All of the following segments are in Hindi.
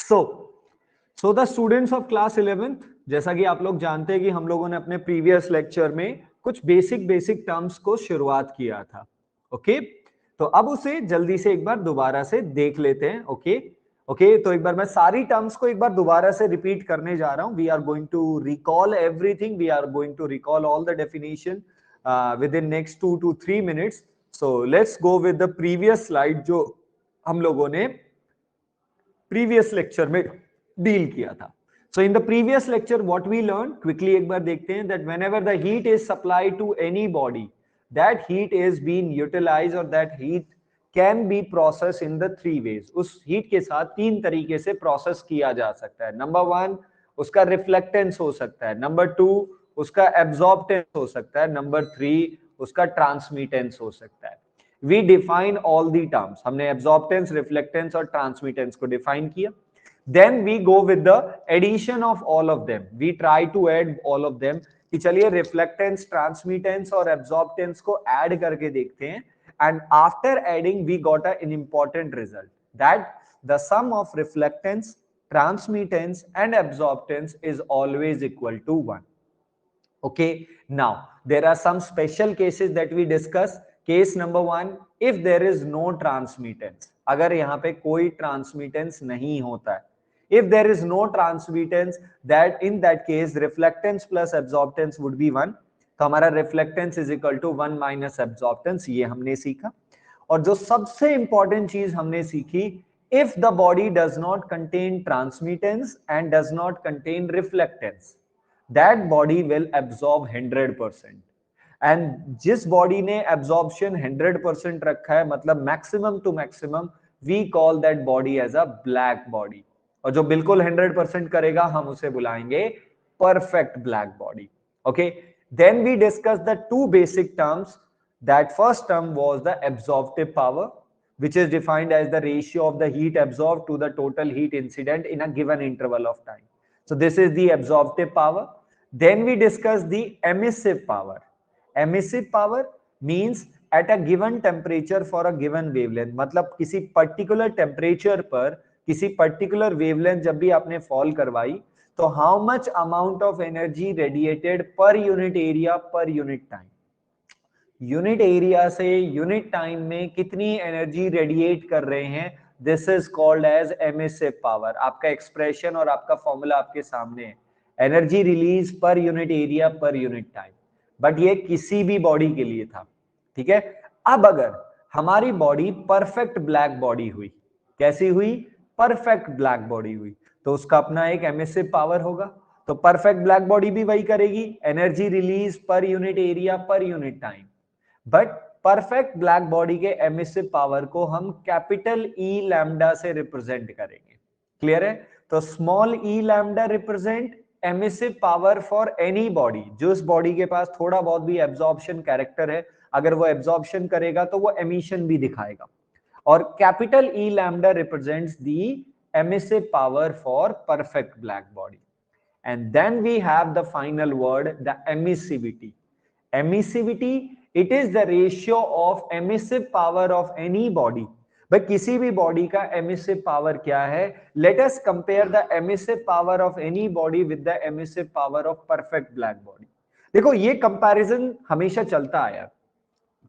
So the students of class 11th, जैसा कि आप लोग जानते हैं कि हम लोगों ने अपने प्रीवियस लेक्चर में कुछ बेसिक टर्म्स को शुरुआत किया था। ओके, तो अब उसे जल्दी से एक बार दोबारा से देख लेते हैं। ओके, तो एक बार मैं सारी टर्म्स को एक बार दोबारा से रिपीट करने जा रहा हूं। We are going to recall everything, we are going to recall all the definition with in next 2 to 3 minutes। So let's go with the previous slide जो हम लोगों ने प्रीवियस लेक्चर में डील किया था। So in the previous lecture what we learn, quickly एक बार देखते हैं, that whenever the heat is supplied to any body, that heat is being utilized और that heat can be process in the 3 ways। उस हीट के साथ 3 तरीके से प्रोसेस किया जा सकता है। नंबर 1 उसका रिफ्लेक्टेंस हो सकता है, नंबर 2 उसका एब्जॉर्प्टेंस हो सकता है, नंबर 3 उसका ट्रांसमिटेंस हो सकता है। We define all the terms, हमने absorptance, reflectance और transmittance को define किया। Then we go with the addition of all of them, we try to add all of them कि चलिए reflectance, transmittance और absorptance को add करके देखते हैं। And after adding we got an important result that the sum of reflectance, transmittance and absorptance is always equal to 1। Okay, now there are some special cases that we discuss। Case number 1, if there is no transmittance, अगर यहाँ पे कोई transmittance नहीं होता है, if there is no transmittance, that in that case reflectance plus absorptance would be 1। तो हमारा reflectance is equal to 1 minus absorptance, ये हमने सीखा। और जो सबसे इंपॉर्टेंट चीज हमने सीखी, if the body does not contain transmittance and does not contain reflectance, that body will absorb 100%। And जिस बॉडी ने एब्जॉर्प्शन 100% रखा है, मतलब maximum to maximum, we call that body as a black body. और जो बिल्कुल 100% करेगा हम उसे बुलाएंगे perfect black body. Okay, then we discuss the 2 basic terms। That first term was the absorptive power, which is defined as the ratio of the heat absorbed to the total heat incident in a given interval of time। So this is the absorptive power। Then we discuss the emissive power। Emissive power means at a given temperature for a given wavelength, मतलब किसी particular temperature पर किसी particular wavelength जब भी आपने fall करवाई, तो how much amount of energy radiated per unit area per unit time। Unit area से यूनिट टाइम में कितनी एनर्जी रेडिएट कर रहे हैं, this is called as emissive power. आपका एक्सप्रेशन और आपका फॉर्मूला आपके सामने है, energy release per unit area per unit time. But ये किसी भी बॉडी के लिए था, ठीक है। अब अगर हमारी बॉडी परफेक्ट ब्लैक बॉडी हुई, कैसी हुई, परफेक्ट ब्लैक बॉडी हुई, तो उसका अपना एक एमिसिव पावर होगा। तो परफेक्ट ब्लैक बॉडी भी वही करेगी, energy release per unit area per unit time. But perfect black body के एमिसिव पावर को हम कैपिटल ई लैम्डा से रिप्रेजेंट करेंगे। क्लियर है? तो small E lambda represent emissive power for any body, जो इस बॉडी के पास थोड़ा बहुत भी एब्जॉर्प्शन कैरेक्टर है, अगर वो एब्जॉर्प्शन करेगा तो वो एमिशन भी दिखाएगा। और capital E lambda represents the emissive power for perfect black body. And then we have the final word, the emissivity. Emissivity, it is the ratio of emissive power of any body। भाई किसी भी बॉडी का emissive power क्या है? Let us compare the emissive power of any body with the emissive power of perfect black body। देखो ये कंपैरिजन हमेशा चलता आया।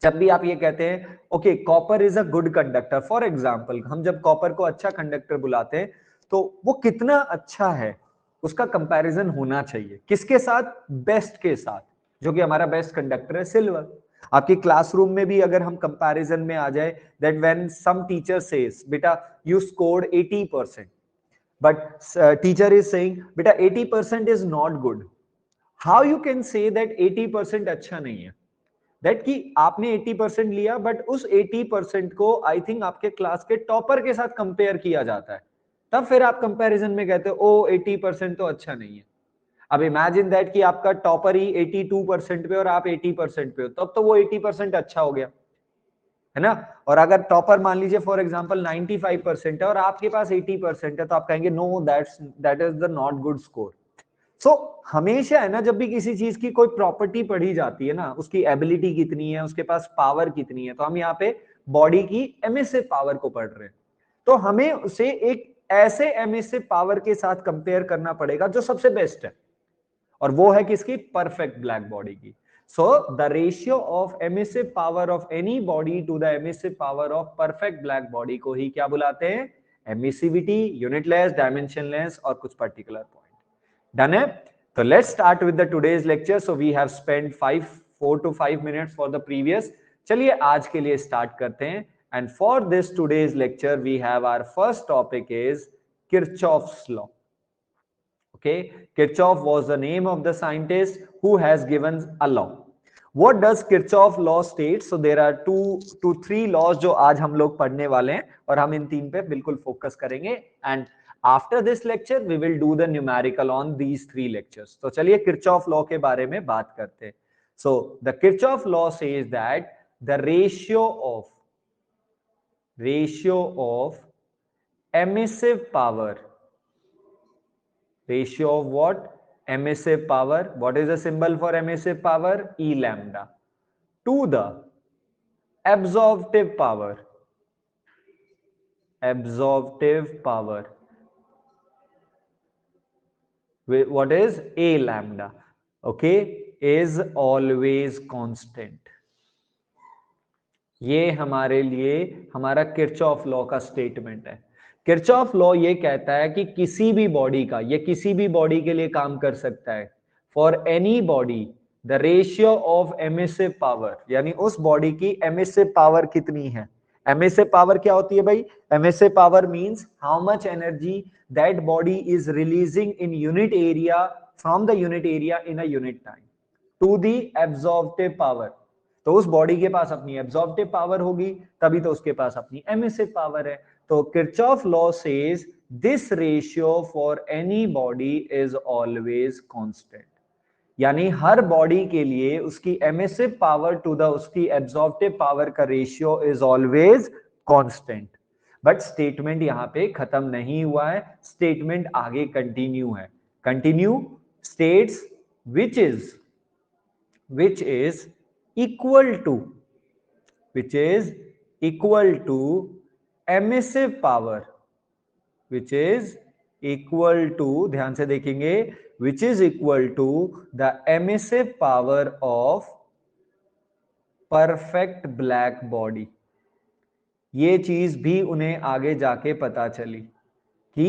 जब भी आप ये कहते हैं okay copper is a good conductor, for example हम जब कॉपर को अच्छा कंडक्टर बुलाते हैं तो वो कितना अच्छा है उसका कंपैरिजन होना चाहिए किसके साथ? बेस्ट के साथ। जो कि हमारा बेस्ट कंडक्टर है सिल्वर। आपकी क्लासरूम में भी अगर हम कंपैरिजन में आ जाए, that when some teacher says बेटा you scored 80%, but teacher is saying बेटा 80% is not good, how you can say that 80% अच्छा नहीं है? दैट कि आपने 80% लिया बट उस 80% को आई थिंक आपके क्लास के टॉपर के साथ कंपेयर किया जाता है, तब फिर आप कंपैरिजन में कहते हो ओ 80% तो अच्छा नहीं है। अब इमेजिन दैट कि आपका टॉपर ही 82% पे और आप 80% पे हो, तब तो वो 80% अच्छा हो गया, है ना। और अगर टॉपर मान लीजिए फॉर एग्जांपल 95% है और आपके पास 80% है, तो आप कहेंगे no that is the not good score. So हमेशा है ना, जब भी किसी चीज की कोई प्रॉपर्टी पढ़ी जाती है ना, उसकी एबिलिटी कितनी है, उसके पास पावर कितनी है, तो हम यहाँ पे बॉडी की एमिसिव पावर को पढ़ रहे हैं। तो हमें उसे एक ऐसे एमिसिव पावर के साथ कंपेयर करना पड़ेगा जो सबसे बेस्ट है, और वो है किसकी? परफेक्ट ब्लैक बॉडी की। So the ratio of emissive power of any body to the emissive power of perfect black body को ही क्या बुलाते हैं? एमिसिविटी, यूनिटलेस, डायमेंशनलेस और कुछ पर्टिकुलर पॉइंट। डन है? तो let's start with the today's lecture. So we have spent 4 to 5 minutes for the previous. चलिए आज के लिए स्टार्ट करते हैं। And for this today's lecture we have our first topic is Kirchhoff's law. Okay, Kirchhoff was the name of the scientist who has given a law. What does Kirchhoff law state? So there are 2 to 3 laws जो आज हम लोग पढ़ने वाले हैं, और हम इन 3 पे बिल्कुल फोकस करेंगे। And after this lecture we will do the numerical on these 3 lectures. तो चलिए Kirchhoff लॉ के बारे में बात करते हैं। So the Kirchhoff law says that the ratio of emissive power, ratio of what? Emissive power. What is the symbol for emissive power? E lambda. To the absorptive power. Absorptive power. What is A lambda? Okay, is always constant. ये हमारे लिए हमारा किरचॉफ लॉ का स्टेटमेंट है। किरचॉफ लॉ ये कहता है कि किसी भी बॉडी का, ये किसी भी बॉडी के लिए काम कर सकता है। For any body the ratio of emissive power, यानी उस बॉडी की एमिसिव पावर कितनी है। एमिसिव पावर क्या होती है भाई? Emissive power means how much energy that body is releasing in unit area from the unit area in a unit time to the absorptive power. तो उस बॉडी के पास अपनी एब्जॉर्प्टिव पावर होगी, तभी तो उसके पास अपनी एमिसिव पावर है। तो Kirchhoff law says this ratio for any body is always constant, यानी हर बॉडी के लिए उसकी एमिसिव पावर टू द उसकी एब्जॉर्प्टिव पावर का ratio is always constant. But statement यहां पे खत्म नहीं हुआ है, स्टेटमेंट आगे कंटिन्यू है। Continue states which is equal to emissive power, which is equal to, ध्यान से देखेंगे, which is equal to the emissive power of perfect black body। ये चीज भी उन्हें आगे जाके पता चली कि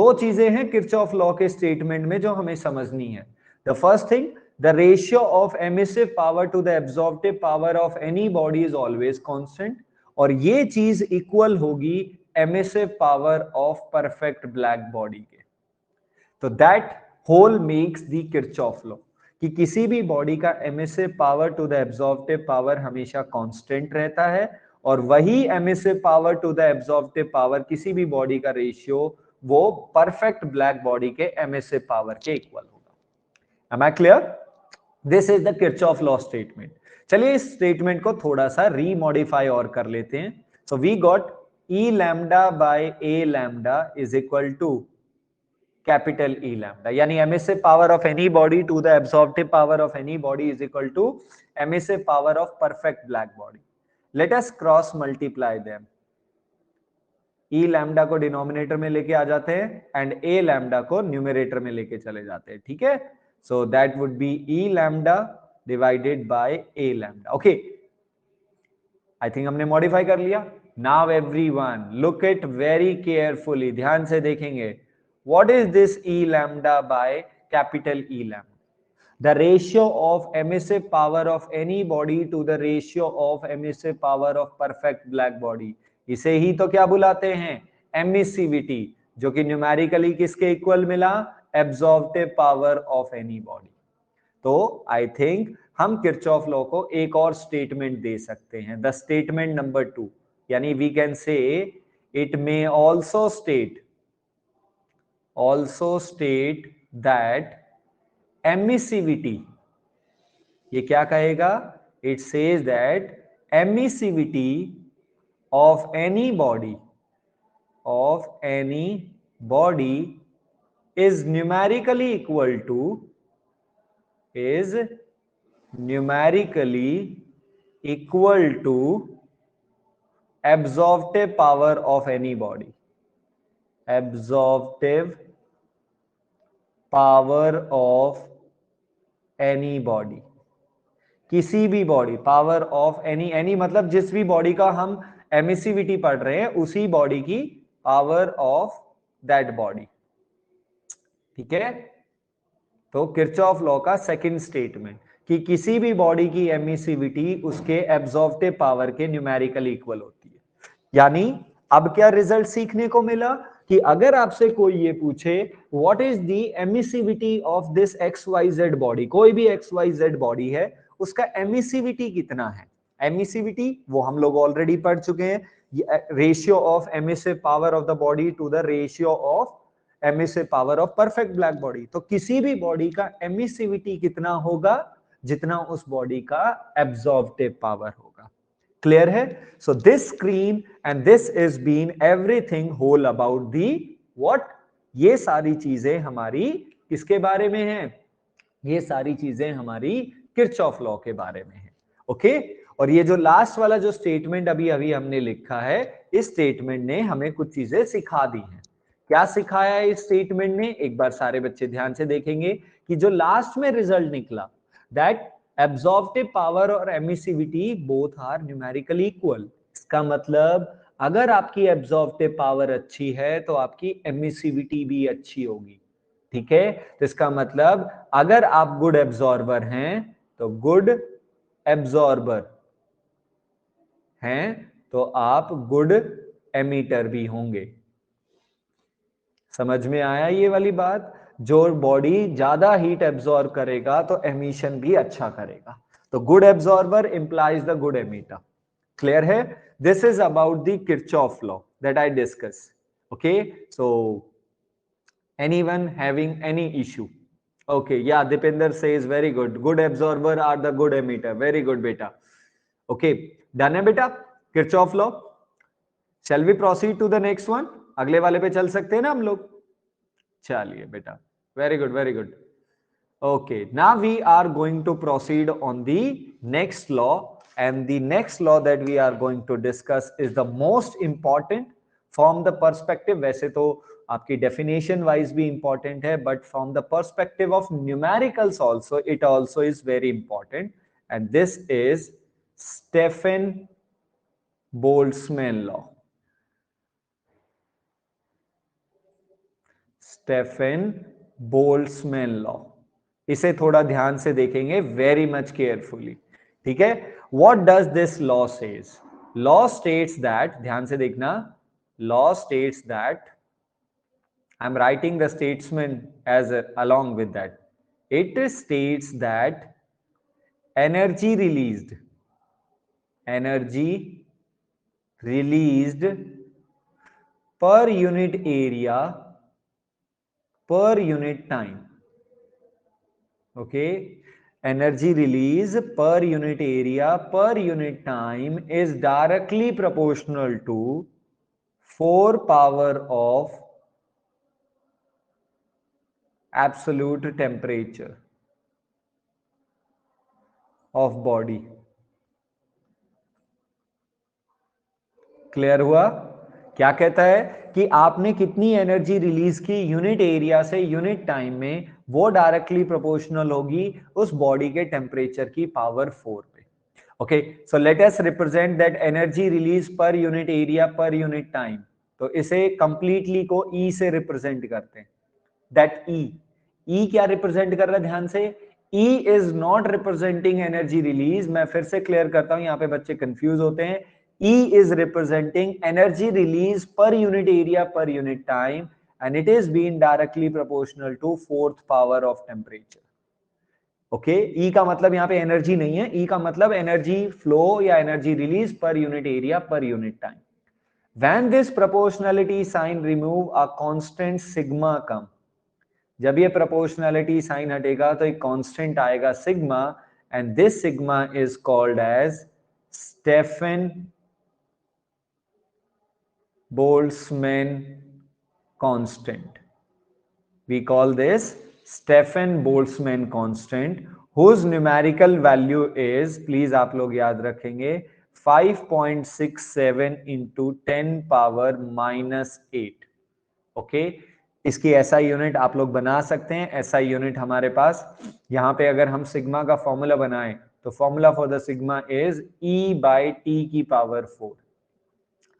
2 चीजें हैं किरचॉफ लॉ के स्टेटमेंट में जो हमें समझनी है। The first thing, the ratio of emissive power to the absorptive power of any body is always constant, और ये चीज इक्वल होगी emissive power of perfect black body के। तो that whole makes the Kirchhoff law कि किसी भी बॉडी का emissive power to the absorptive power हमेशा constant रहता है, और वही emissive power to the absorptive power किसी भी बॉडी का रेशियो वो perfect black body के emissive power के इक्वल होगा। Am I clear? This is the Kirchhoff law statement. चलिए इस स्टेटमेंट को थोड़ा सा रीमॉडिफाई और कर लेते हैं। So we got E lambda by A lambda is equal to capital E lambda, यानी emissive power of any body to the absorptive power of any body is equal to emissive power of perfect black body. Let us cross multiply them. E lambda को डिनोमिनेटर में लेके आ जाते हैं एंड ए लैम्डा को न्यूमरेटर में लेके चले जाते हैं। ठीक है, so that would be E lambda divided by A lambda. Okay, I think हमने modify कर लिया। Now everyone look it very carefully, ध्यान से देखेंगे। What is this E lambda by capital E lambda? The ratio of emissive power of any body to the ratio of emissive power of perfect black body। इसे ही तो क्या बुलाते हैं? एमिसिविटी, जो कि न्यूमेरिकली किसके इक्वल मिला? Absorptive power of any body. तो आई थिंक हम किरचॉफ लॉ को एक और स्टेटमेंट दे सकते हैं, द स्टेटमेंट नंबर 2, यानी we can say it may also state that emissivity, ये क्या कहेगा? It says that emissivity of any body is numerically equal to absorptive power of any body। Absorptive power of any body, किसी भी बॉडी, पावर ऑफ एनी मतलब जिस भी बॉडी का हम एमिसिविटी पढ़ रहे हैं उसी बॉडी की पावर ऑफ दैट बॉडी। ठीक है, तो किरचॉफ लॉ का सेकंड स्टेटमेंट कि किसी भी बॉडी की एमिसिविटी उसके एब्जॉर्प्टिव पावर के न्यूमेरिकल इक्वल होती है। यानी अब क्या रिजल्ट सीखने को मिला कि अगर आपसे कोई ये पूछे what is the emissivity of this XYZ body, कोई भी XYZ बॉडी है उसका एमिसिविटी कितना है, एमिसिविटी वो हम लोग ऑलरेडी पढ़ चुके हैं, ratio of emissive power of the body to the ratio of emissive power of perfect black body. तो किसी भी बॉडी का एमिसिविटी कितना होगा, जितना उस बॉडी का एब्जॉर्प्टिव पावर होगा। क्लियर है? So this screen and this is been everything whole about the what, ये सारी चीजें हमारी किसके बारे में है, ये सारी चीजें हमारी किरचॉफ लॉ के बारे में है। ओके, और ये जो लास्ट वाला जो स्टेटमेंट अभी अभी हमने लिखा है, इस स्टेटमेंट ने हमें कुछ चीजें सिखा दी हैं। क्या सिखाया है इस स्टेटमेंट ने, एक बार सारे बच्चे ध्यान से देखेंगे कि जो लास्ट में रिजल्ट निकला दैट एब्जॉर्प्टिव पावर और emissivity both are numerically equal. इसका मतलब अगर आपकी एब्जॉर्प्टिव पावर अच्छी है तो आपकी एमिसिविटी भी अच्छी होगी। ठीक है, तो इसका मतलब अगर आप गुड एब्जॉर्बर हैं तो गुड एब्जॉर्बर हैं तो आप गुड एमिटर भी होंगे। समझ में आया ये वाली बात? जो बॉडी ज्यादा हीट एब्जॉर्ब करेगा तो एमिशन भी अच्छा करेगा। तो good absorber implies the good emitter. Clear है? This is about the Kirchhoff law that I discuss. Okay, so anyone having any issue? Okay, yeah, Dipinder says very good, good absorber are the good emitter, very good beta. Okay, done है बेटा Kirchhoff law? shall we proceed to the next one? अगले वाले पे चल सकते हैं ना हम लोग? चलिए बेटा, very good, very good. Okay, now we are going to proceed on the next law, and the next law that we are going to discuss is the most important from the perspective, वैसे तो आपकी डेफिनेशन वाइज भी इंपॉर्टेंट है, but from the perspective of numericals also it also is very important, and this is Stefan Boltzmann law. Stefan Boltzmann law, इसे थोड़ा ध्यान से देखेंगे, वेरी मच केयरफुली। ठीक है, what does this law says? Law states that, ध्यान से देखना, law states that, I'm writing the statement as along with that. It states that energy released per unit area per unit time. Okay, energy release per unit area per unit time is directly proportional to 4 power of absolute temperature of body. Clear हुआ? क्या कहता है कि आपने कितनी एनर्जी रिलीज की यूनिट एरिया से यूनिट टाइम में, वो डायरेक्टली प्रोपोर्शनल होगी उस बॉडी के टेम्परेचर की पावर 4 पे। Okay, so let us represent that energy release per unit area per unit time. तो इसे कंप्लीटली को ई से रिप्रेजेंट करते हैं। दैट ई क्या रिप्रेजेंट कर रहा है? ध्यान से, E is not representing energy release. मैं फिर से क्लियर करता हूं, यहां पे बच्चे कंफ्यूज होते हैं। E is representing energy release per unit area per unit time, and it is being directly proportional to 4th power of temperature. Okay, E का मतलब यहां पे एनर्जी नहीं है, E का मतलब एनर्जी फ्लो या energy release per unit area per unit time. When this proportionality sign remove a constant sigma come, जब ये proportionality sign हटेगा तो एक constant आएगा sigma, and this sigma is called as Stefan Boltzmann constant. We call this Stefan Boltzmann constant, whose numerical value is, please आप लोग याद रखेंगे, 5.67 into 10 power minus 8. ओके इसकी एसआई यूनिट आप लोग बना सकते हैं। एसआई यूनिट हमारे पास यहाँ पे अगर हम सिग्मा का फॉर्मूला बनाएं तो formula for the sigma is E by T की पावर 4।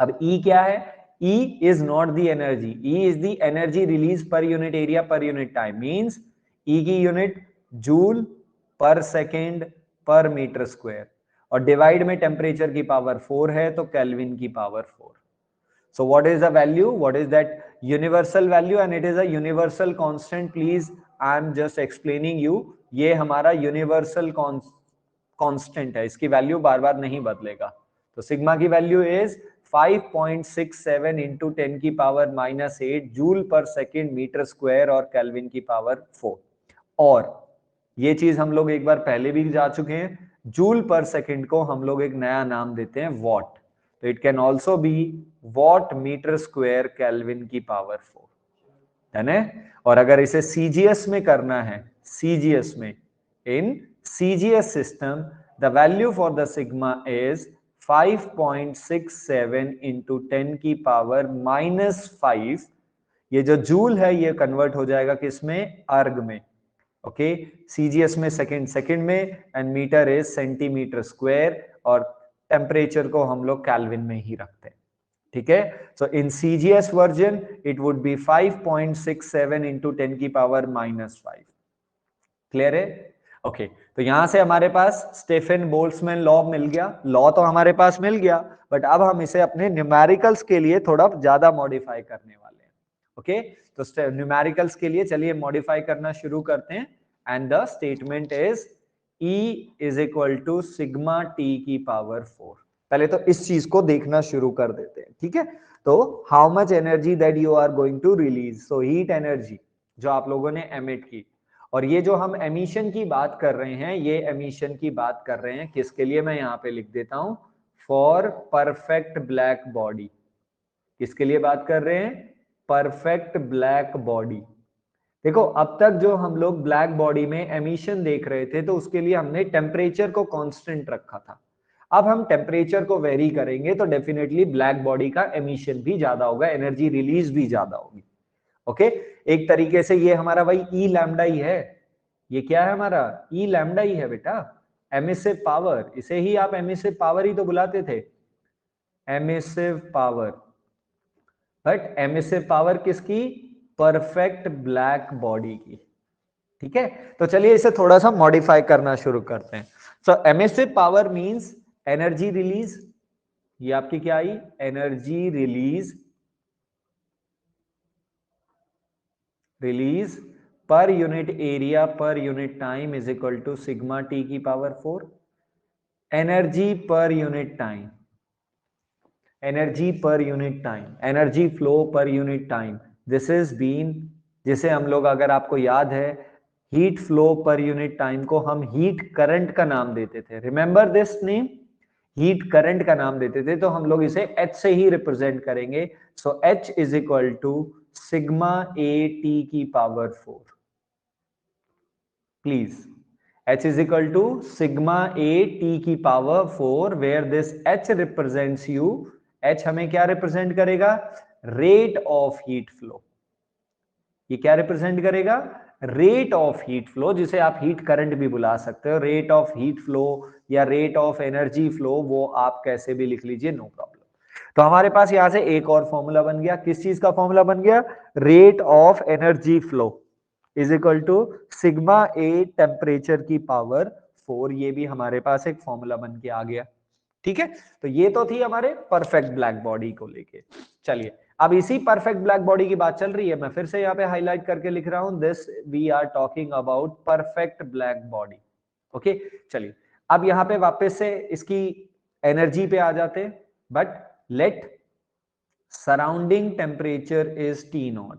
अब E क्या है? E is not the energy. E is the energy released per unit area per unit time. Means E की यूनिट जूल पर सेकेंड पर मीटर स्क्वायर और डिवाइड में टेम्परेचर की पावर 4 है तो केल्विन की power 4। So what is the value? What is that universal value? And it is a universal constant. Please, I am just explaining you. ये हमारा universal constant है, इसकी वैल्यू बार बार नहीं बदलेगा। तो सिग्मा की वैल्यू इज 5.67 इंटू 10 की power -8 joule per second metre square और केल्विन की पावर 4। और ये चीज हम लोग एक बार पहले भी जा चुके हैं। जूल पर सेकेंड को हम लोग एक नया नाम देते हैं वॉट, तो it can also be watt meter square kelvin की पावर 4 है ना। और अगर इसे सीजीएस में करना है, सीजीएस में in CGS system the value for the sigma is 5.67 into 10 की पावर -5। ये जो जूल है ये कन्वर्ट हो जाएगा किसमें? अर्ग में। ओके सीजीएस में सेकंड में and metre is centimetre square और टेम्परेचर को हम लोग केल्विन में ही रखते हैं। ठीक है, so in CGS version it would be 5.67 into 10 की पावर -5। क्लियर है? ओके तो यहां से हमारे पास स्टेफन बोल्ट्जमैन लॉ मिल गया। लॉ तो हमारे पास मिल गया बट अब हम इसे अपने न्यूमेरिकल्स के लिए थोड़ा ज्यादा मॉडिफाई करने वाले हैं। ओके तो न्यूमेरिकल्स के लिए चलिए मॉडिफाई करना शुरू करते हैं and the statement is E is equal to sigma T की पावर 4। पहले तो इस चीज को देखना शुरू कर देते हैं। ठीक है, तो how much energy that you are going to release, so heat energy जो आप लोगों ने एमिट की, और ये जो हम एमिशन की बात कर रहे हैं ये एमिशन की बात कर रहे हैं किसके लिए? मैं यहां पे लिख देता हूं फॉर परफेक्ट ब्लैक बॉडी। किसके लिए बात कर रहे हैं? Perfect black body. देखो अब तक जो हम लोग ब्लैक बॉडी में एमिशन देख रहे थे तो उसके लिए हमने टेम्परेचर को कांस्टेंट रखा था। अब हम टेम्परेचर को वेरी करेंगे तो डेफिनेटली ब्लैक बॉडी का एमिशन भी ज्यादा होगा, एनर्जी रिलीज भी ज्यादा होगी। ओके एक तरीके से ये हमारा भाई ई लैम्डा ही है। ये क्या है हमारा? ई लैम्डा ही है बेटा, एमिसिव पावर। इसे ही आप एमिसिव पावर ही तो बुलाते थे, emissive power. But emissive power किसकी? परफेक्ट ब्लैक बॉडी की। ठीक है, तो चलिए इसे थोड़ा सा मॉडिफाई करना शुरू करते हैं। So emissive power means energy release. ये आपकी क्या आई? Energy release per unit area per unit time is equal to sigma T की power 4। Energy per unit time, energy per unit time, energy flow per unit time, this is been, जिसे हम लोग अगर आपको याद है heat flow per unit time को हम हीट करंट का नाम देते थे। Remember this name, heat current का नाम देते थे। तो हम लोग इसे H से ही रिप्रेजेंट करेंगे। So H is equal to sigma A T की power 4। Please H is equal to sigma A T की power 4 where this H represents you. H हमें क्या रिप्रेजेंट करेगा? Rate of heat flow. ये क्या रिप्रेजेंट करेगा? रेट ऑफ हीट फ्लो, जिसे आप हीट करंट भी बुला सकते हो। रेट ऑफ हीट फ्लो या रेट ऑफ एनर्जी फ्लो, वो आप कैसे भी लिख लीजिए, नो प्रॉब्लम। तो हमारे पास यहां से एक और फॉर्मूला बन गया। किस चीज का फॉर्मूला बन गया? Rate of energy flow is equal to sigma A temperature की पावर 4। ये भी हमारे पास एक फॉर्मूला बन के आ गया। ठीक है, तो ये तो थी हमारे परफेक्ट ब्लैक बॉडी को लेके। चलिए अब इसी परफेक्ट ब्लैक बॉडी की बात चल रही है, मैं फिर से यहाँ पे हाईलाइट करके लिख रहा हूं, this we are talking about perfect black body. Okay चलिए अब यहाँ पे वापस से इसकी एनर्जी पे आ जाते हैं। But let surrounding temperature is T0।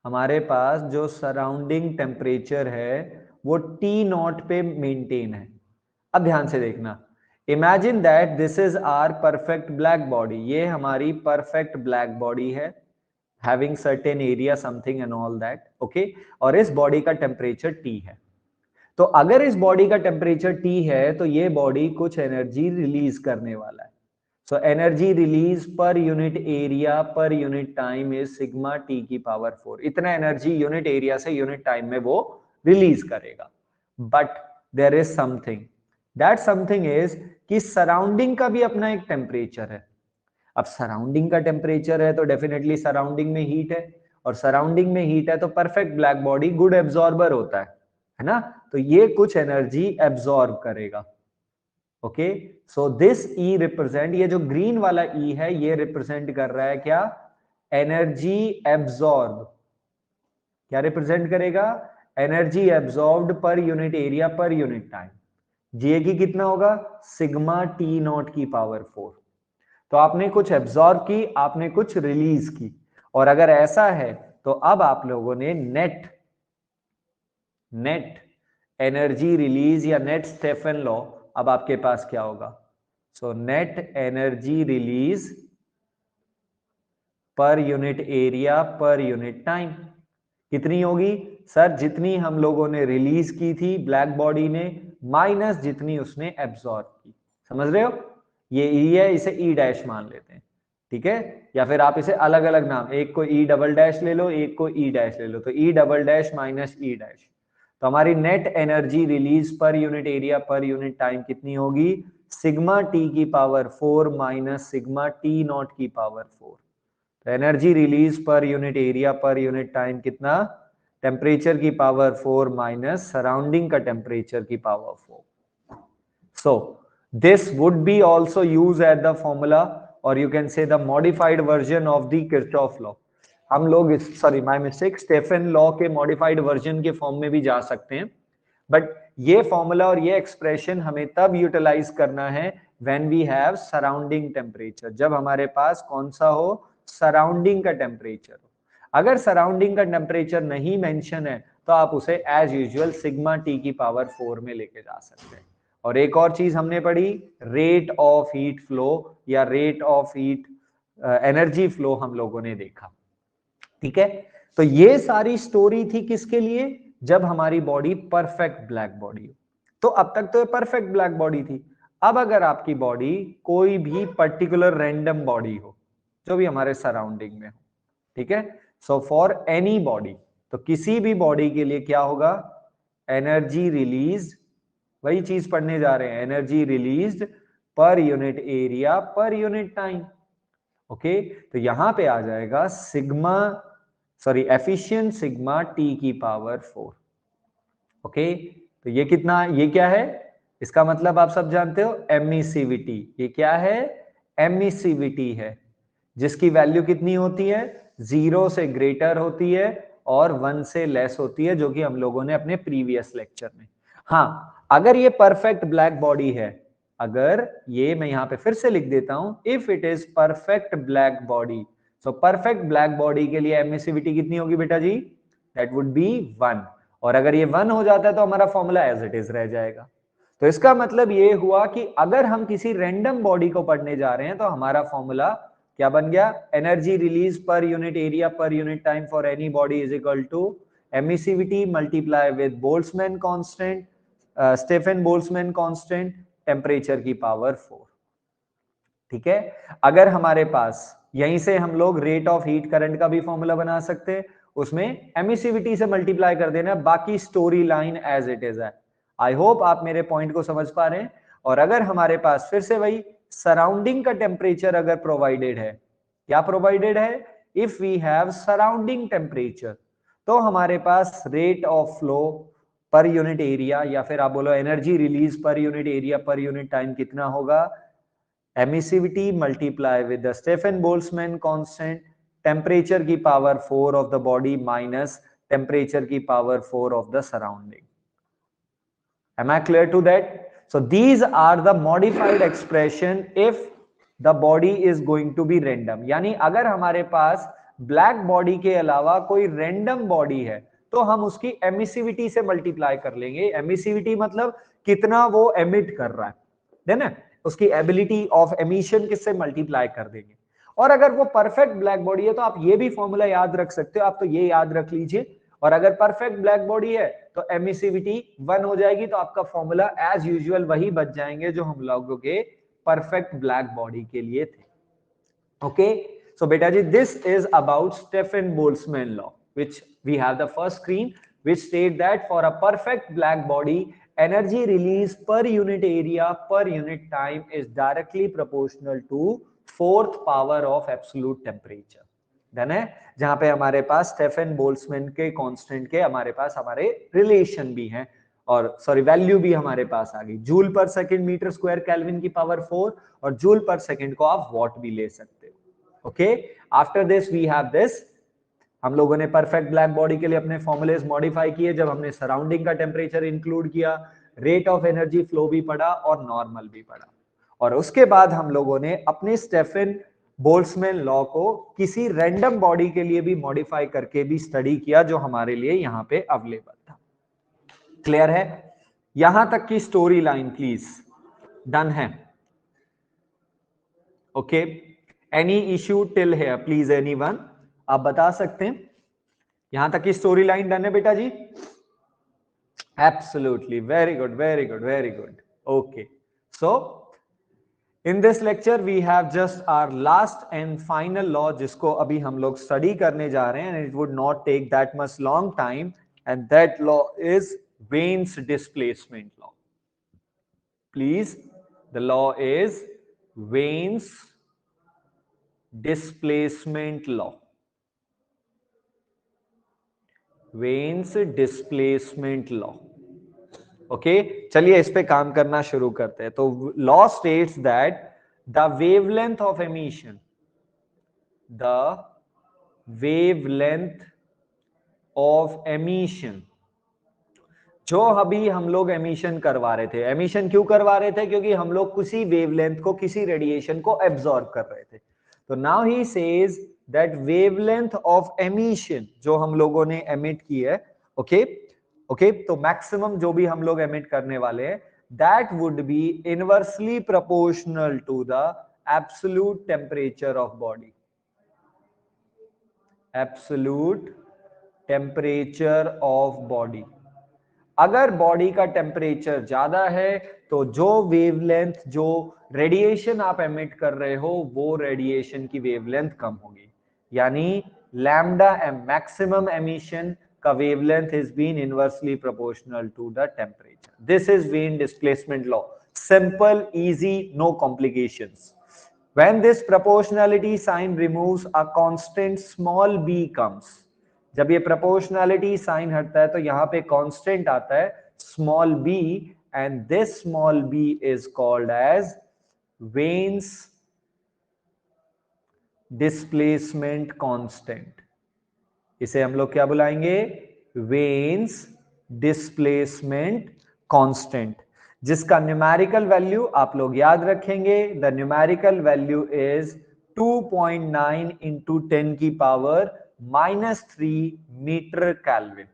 हमारे पास जो सराउंडिंग टेम्परेचर है वो T0 पे मेंटेन है। अब ध्यान से देखना, imagine that this is our perfect black body. ये हमारी परफेक्ट ब्लैक बॉडी है, having certain area something and all that. Okay, और इस बॉडी का टेम्परेचर T है। तो अगर इस बॉडी का टेम्परेचर T है तो ये बॉडी कुछ एनर्जी रिलीज करने वाला है। So energy release per unit area per unit time is sigma T की पावर 4। इतना एनर्जी यूनिट एरिया से यूनिट टाइम में वो रिलीज करेगा। But there is something, that something is कि सराउंडिंग का भी अपना एक टेम्परेचर है। अब सराउंडिंग का टेम्परेचर है तो डेफिनेटली सराउंडिंग में हीट है, और सराउंडिंग में हीट है तो perfect black body good absorber होता है ना, तो ये कुछ एनर्जी एब्जॉर्ब करेगा। Okay, so this E represent, ये जो ग्रीन वाला ई है ये रिप्रेजेंट कर रहा है क्या, एनर्जी एब्जॉर्ब। क्या रिप्रेजेंट करेगा, energy absorbed per unit area per unit time. J की कितना होगा, सिग्मा टी नॉट की पावर 4। तो आपने कुछ एब्जॉर्ब की, आपने कुछ रिलीज की, और अगर ऐसा है तो अब आप लोगों ने नेट एनर्जी रिलीज या नेट स्टेफन लॉ, अब आपके पास क्या होगा, so net energy release per unit area per unit time कितनी होगी सर, जितनी हम लोगों ने रिलीज की थी ब्लैक बॉडी ने माइनस जितनी उसने एब्जॉर्ब की। समझ रहे हो, ये ई है, इसे ई डैश मान लेते हैं, ठीक है, या फिर आप इसे अलग अलग नाम, एक को ई डबल डैश ले लो, एक को ई डैश ले लो, तो ई डबल डैश माइनस ई डैश। तो हमारी net energy release per unit area per unit time कितनी होगी, सिग्मा टी की power 4 minus sigma T naught की पावर 4। तो energy release per unit area per unit time कितना, टेम्परेचर की पावर 4 माइनस सराउंडिंग का टेम्परेचर की power 4। So this would be also use at the formula, और यू कैन से the modified version of the Kirchhoff law. हम लोग, sorry my mistake, Stefan law के मॉडिफाइड वर्जन के फॉर्म में भी जा सकते हैं, बट ये फॉर्मूला और ये एक्सप्रेशन हमें तब यूटिलाइज करना है when we have surrounding temperature, जब हमारे पास कौन सा हो, सराउंडिंग का टेम्परेचर हो। अगर सराउंडिंग का टेम्परेचर नहीं मेंशन है तो आप उसे एज यूजुअल सिग्मा टी की पावर 4 में लेके जा सकते हैं। और एक और चीज हमने पढ़ी, रेट ऑफ हीट फ्लो या rate of heat energy flow हम लोगों ने देखा, ठीक है। तो ये सारी स्टोरी थी किसके लिए, जब हमारी बॉडी परफेक्ट ब्लैक बॉडी हो। तो अब तक तो ये परफेक्ट ब्लैक बॉडी थी। अब अगर आपकी बॉडी कोई भी पर्टिकुलर रैंडम बॉडी हो जो भी हमारे सराउंडिंग में हो, ठीक है, सो फॉर एनी बॉडी, तो किसी भी बॉडी के लिए क्या होगा, एनर्जी रिलीज, वही चीज पढ़ने जा रहे हैं, एनर्जी रिलीज्ड पर unit area per unit time. Okay, तो यहां पे आ जाएगा sigma, sorry efficient sigma T की पावर 4। ओके, तो ये कितना, ये क्या है, इसका मतलब आप सब जानते हो एमिसिविटी। ये क्या है, एमिसिविटी है, जिसकी वैल्यू कितनी होती है, 0 से ग्रेटर होती है और 1 से लेस होती है, जो कि हम लोगों ने अपने प्रीवियस लेक्चर में। हाँ, अगर ये परफेक्ट ब्लैक बॉडी है, अगर ये, मैं यहां पे फिर से लिख देता हूं, if it is perfect black body, so perfect black body के लिए एमिसिविटी कितनी होगी बेटा जी, दैट वुड बी 1। और अगर ये 1 हो जाता है तो हमारा फॉर्मूला एज इट इज रह जाएगा। तो इसका मतलब ये हुआ कि अगर हम किसी रैंडम बॉडी को पढ़ने जा रहे हैं तो हमारा फॉर्मूला क्या बन गया, energy release per unit area per unit time for any body is equal to emissivity multiply with Boltzmann constant, Stefan Boltzmann constant, temperature की पावर 4। ठीक है, अगर हमारे पास, यहीं से हम लोग रेट ऑफ हीट करंट का भी फॉर्मूला बना सकते हैं, उसमें एमिसिविटी से मल्टीप्लाई कर देना, बाकी story line as it is है। आई होप आप मेरे पॉइंट को समझ पा रहे हैं। और अगर हमारे पास फिर से वही सराउंडिंग का टेम्परेचर अगर प्रोवाइडेड है, क्या प्रोवाइडेड है, if we have surrounding temperature, तो हमारे पास rate of flow per unit area, या फिर आप बोलो energy release per unit area per unit time कितना होगा, emissivity multiply with the Stefan Boltzmann constant, temperature की power 4 of the body minus temperature की power 4 of the surrounding. Am I clear to that? So these are the modified expression if the body is going to be random. यानी अगर हमारे पास ब्लैक बॉडी के अलावा कोई रैंडम बॉडी है तो हम उसकी एमिसिविटी से मल्टीप्लाई कर लेंगे। एमिसिविटी मतलब कितना वो एमिट कर रहा है ना, उसकी एबिलिटी ऑफ एमिशन किससे मल्टीप्लाई कर देंगे। और अगर वो परफेक्ट ब्लैक बॉडी है तो आप ये भी फॉर्मूला याद रख सकते हो, आप तो ये याद रख लीजिए। और अगर परफेक्ट ब्लैक बॉडी है तो एमिसिविटी 1 हो जाएगी, तो आपका फॉर्मूला एज यूजुअल वही बच जाएंगे जो हम लोगों के परफेक्ट ब्लैक बॉडी के लिए थे। ओके, सो बेटा जी, this is about Stefan Boltzmann law, which we have the first screen, which state that for a perfect black body, energy release per unit area per unit time is directly proportional to fourth power of absolute temperature. Done है, जहां पे हमारे पास स्टेफन बोल्ट्जमैन के कांस्टेंट के हमारे पास हमारे रिलेशन भी हैं, और सॉरी वैल्यू भी हमारे पास आ गई। Joule per second metre square kelvin की पावर 4, और जूल पर सेकंड को आप वॉट भी ले सकते हो। Okay, after this we have this, हम लोगों ने परफेक्ट ब्लैक बॉडी के लिए अपने फॉर्मूलेज मॉडिफाई किए जब हमने सराउंडिंग का टेम्परेचर इंक्लूड किया, रेट ऑफ एनर्जी फ्लो भी पढ़ा और नॉर्मल भी पढ़ा, और उसके बाद हम लोगों ने अपने स्टेफन बोल्ट्जमैन लॉ को किसी रैंडम बॉडी के लिए भी मॉडिफाई करके भी स्टडी किया, जो हमारे लिए यहां पे अवेलेबल था। क्लियर है? यहां तक की स्टोरी लाइन प्लीज डन है? Okay, any issue till here please, anyone? आप बता सकते हैं यहां तक की स्टोरी लाइन डन है बेटा जी? Absolutely, very good very good very good. Okay, so in this lecture we have just our last and final law, जिसको अभी हम लोग स्टडी करने जा रहे हैं, and it would not take that much long time, and that law is Wien's displacement law. Please, the law is Wien's displacement law. Wien's displacement law. Okay, चलिए इस पे काम करना शुरू करते हैं। तो law states that the wavelength of emission, the wavelength of emission, जो अभी हम लोग एमिशन करवा रहे थे, एमिशन क्यों करवा रहे थे? क्योंकि हम लोग किसी वेवलेंथ को, किसी रेडिएशन को एब्जॉर्ब कर रहे थे। तो now he says that wavelength of emission जो हम लोगों ने एमिट की है, ओके ओके, तो मैक्सिमम जो भी हम लोग एमिट करने वाले हैं, that would be inversely proportional to the absolute temperature of body. Absolute temperature of body. अगर बॉडी का टेम्परेचर ज्यादा है तो जो वेवलेंथ, जो रेडिएशन आप एमिट कर रहे हो, वो रेडिएशन की वेवलेंथ कम होगी। यानी लैम्डा एम, मैक्सिमम एमिशन का wavelength is been inversely proportional to the temperature. This is Wien displacement law, simple, easy, no complications. When this proportionality sign removes, a constant small b comes. जब ये प्रोपोर्शनैलिटी साइन हटता है तो यहां पे कांस्टेंट आता है small b, and this small b is called as Wien's displacement constant. इसे हम लोग क्या बुलाएंगे? वेन्स डिस्प्लेसमेंट कांस्टेंट, जिसका न्यूमेरिकल वैल्यू आप लोग याद रखेंगे। The numerical value is 2.9 into 10 की पावर -3 metre kelvin.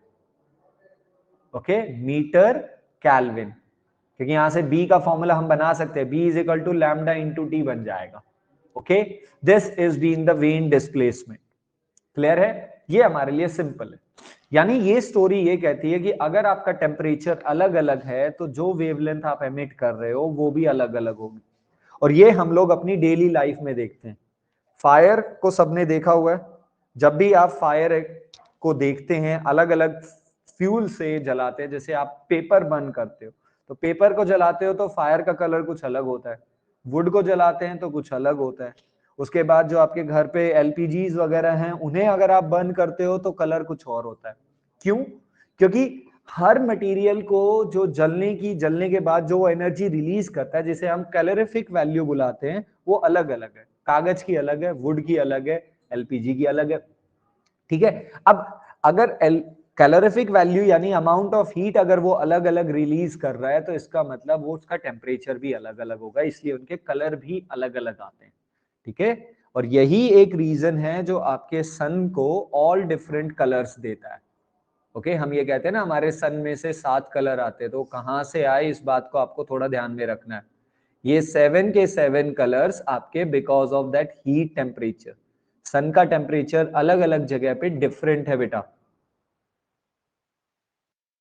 Okay, metre kelvin, क्योंकि यहां से b का फॉर्मूला हम बना सकते हैं, b is equal to lambda into T बन जाएगा। Okay, this is been the Wien displacement. Clear है? ये हमारे लिए सिंपल है। यानी ये स्टोरी ये कहती है कि अगर आपका टेम्परेचर अलग अलग है तो जो वेवलेंथ आप एमिट कर रहे हो वो भी अलग अलग होगी। और ये हम लोग अपनी डेली लाइफ में देखते हैं। फायर को सबने देखा हुआ है। जब भी आप फायर को देखते हैं, अलग अलग फ्यूल से जलाते हैं। जैसे आप पेपर बर्न करते हो, तो पेपर को जलाते हो तो फायर का कलर कुछ अलग होता है, वुड को जलाते हैं तो कुछ अलग होता है। उसके बाद जो आपके घर पे एलपीजीज वगैरह हैं, उन्हें अगर आप बर्न करते हो तो कलर कुछ और होता है। क्यों? क्योंकि हर मटेरियल को जो जलने के बाद जो एनर्जी रिलीज करता है, जिसे हम कैलोरीफिक वैल्यू बुलाते हैं, वो अलग अलग है। कागज की अलग है, वुड की अलग है, एलपीजी की अलग है। ठीक है? अब अगर कैलोरीफिक वैल्यू यानी अमाउंट ऑफ हीट अगर वो अलग अलग रिलीज कर रहा है, तो इसका मतलब वो उसका टेम्परेचर भी अलग अलग होगा, इसलिए उनके कलर भी अलग अलग आते हैं। ठीक है? और यही एक रीजन है जो आपके सन को ऑल डिफरेंट कलर्स देता है। ओके, हम ये कहते हैं ना हमारे सन में से 7 कलर आते हैं, तो कहां से आए इस बात को आपको थोड़ा ध्यान में रखना है। ये 7 के 7 कलर्स आपके because of that heat temperature. Sun का टेम्परेचर अलग अलग जगह पे डिफरेंट है बेटा।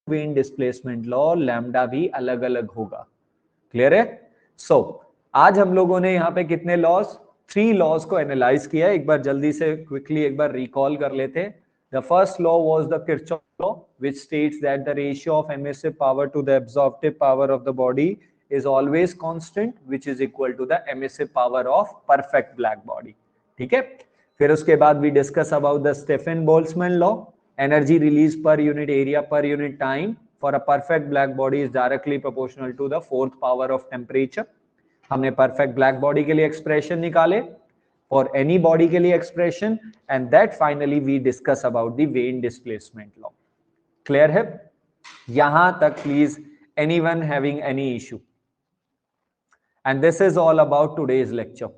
वेन डिस्प्लेसमेंट लॉ, लैम्डा भी अलग अलग होगा। क्लियर है? सो आज हम लोगों ने यहाँ पे कितने लॉज, 3 लॉज को एनालाइज किया. एक बार जल्दी से क्विकली एक बार रिकॉल कर लेते हैं. The first law was the Kirchhoff law which states that the ratio of emissive power to the absorptive power of the body is always constant, which is equal to the emissive power of perfect black body. ठीक है. फिर उसके बाद we discuss about the Stefan-Boltzmann law. Energy release per unit area per unit time for a perfect black body is directly proportional to the 4th power of temperature. हमने perfect black body के लिए expression निकाले, for any body के लिए expression, and that finally we discuss about the Wayne displacement law. Clear है? यहां तक please anyone having any issue? And this is all about today's lecture.